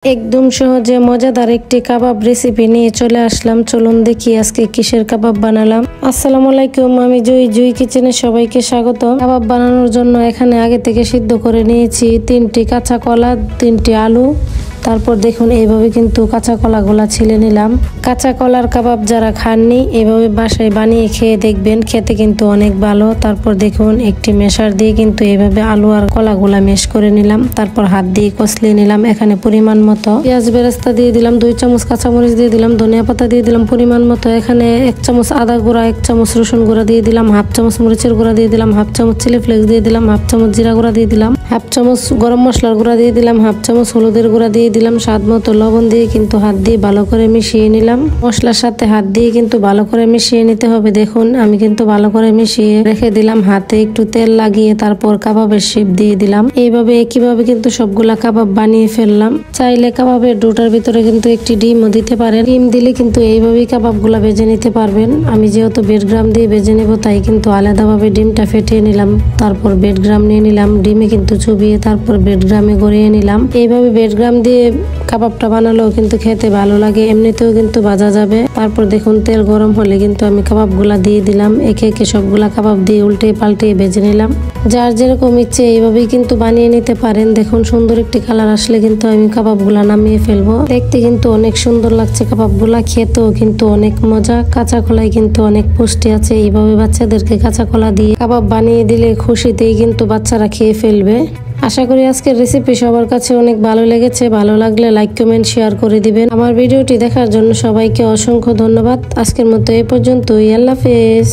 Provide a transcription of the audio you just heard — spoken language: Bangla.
একদম সহজে মজাদার একটি কাবাব রেসিপি নিয়ে চলে আসলাম। চলুন দেখি আজকে কিসের কাবাব বানালাম। আসসালামু আলাইকুম, আমি জুই কিচেনে সবাইকে স্বাগত। কাবাব বানানোর জন্য এখানে আগে থেকে সিদ্ধ করে নিয়েছি 3টি কাঁচা কলা, 3টি আলু। তারপর দেখুন এইভাবে কিন্তু কাঁচা কলাগুলা ছিলে নিলাম। কাঁচা কলার কাবাব যারা খাননি এইভাবে বাসায় বানিয়ে খেয়ে দেখবেন, খেতে কিন্তু অনেক ভালো। তারপর দেখুন একটি মেশার দিয়ে কিন্তু এইভাবে আলু আর কলাগুলা মেশ করে নিলাম। তারপর হাত দিয়ে কষলে নিলাম। এখানে পরিমাণ মতো পেঁয়াজ বেরেস্তা দিয়ে দিলাম, 2 চামচ কাঁচামরিচ দিয়ে দিলাম, ধনিয়া পাতা দিয়ে দিলাম পরিমাণ মতো। এখানে 1 চামচ আদা গুঁড়া, 1 চামচ রসুন গুঁড়া দিয়ে দিলাম, 1/2 চামচ মরিচের গুঁড়া দিয়ে দিলাম, 1/2 চামচ চিলি ফ্লেক্স দিয়ে দিলাম, 1/2 চামচ জিরা গুঁড়া দিয়ে দিলাম, 1/2 চামচ গরম মশলার গুঁড়া দিয়ে দিলাম, 1/2 চামচ হলুদের গুঁড়া দিয়ে দিলাম, স্বাদ মতো লবণ দিয়ে কিন্তু হাত দিয়ে ভালো করে মিশিয়ে নিলাম। মশলার সাথে হাত দিয়ে কিন্তু ভালো করে মিশিয়ে নিতে হবে। দেখুন আমি কিন্তু ভালো করে মিশিয়ে রেখে দিলাম। হাতে একটু তেল লাগিয়ে তারপর কাবাবের শেপ দিয়ে দিলাম। এইভাবে একইভাবে কিন্তু সবগুলা কাবাব বানিয়ে ফেললাম। চাইলে কাবাবের ডোটার ভিতরে কিন্তু একটি ডিমও দিতে পারেন। ডিম দিলে কিন্তু এইভাবেই কাবাবগুলা ভেজে নিতে পারবেন। আমি যেহেতু বেডগ্রাম দিয়ে ভেজে নেব তাই কিন্তু আলাদাভাবে ডিমটা ফেটিয়ে নিলাম। তারপর বেডগ্রাম নিয়ে নিলাম, ডিমে কিন্তু চুবিয়ে তারপর বেডগ্রামে গড়িয়ে নিলাম। এইভাবে বেডগ্রাম দিয়ে কাবাবটা বানালেও কিন্তু খেতে ভালো লাগে, এমনিতেও কিন্তু ভাজা যাবে। তারপর দেখুন তেল গরম হলে কিন্তু আমি কাবাবগুলা দিয়ে দিলাম। একে একে সবগুলা কাবাব দিয়ে উল্টে পাল্টে ভেজে নিলাম। যার যেরকম ইচ্ছে এইভাবেই কিন্তু বানিয়ে নিতে পারেন। দেখুন সুন্দর একটি কালার আসলে কিন্তু আমি কাবাবগুলা নামিয়ে ফেলবো। দেখতে কিন্তু অনেক সুন্দর লাগছে কাবাবগুলা, খেতেও কিন্তু অনেক মজা। কাঁচা কলায় কিন্তু অনেক পুষ্টি আছে। এইভাবে বাচ্চাদেরকে কাঁচা কলা দিয়ে কাবাব বানিয়ে দিলে খুশিতেই কিন্তু বাচ্চারা খেয়ে ফেলবে। আশা করি আজকের রেসিপি সবার কাছে অনেক ভালো লেগেছে। ভালো লাগলে লাইক, কমেন্ট, শেয়ার করে দিবেন। আমার ভিডিওটি দেখার জন্য সবাইকে অসংখ্য ধন্যবাদ। আজকের মতো এই পর্যন্তই। আল্লাহ হাফেজ।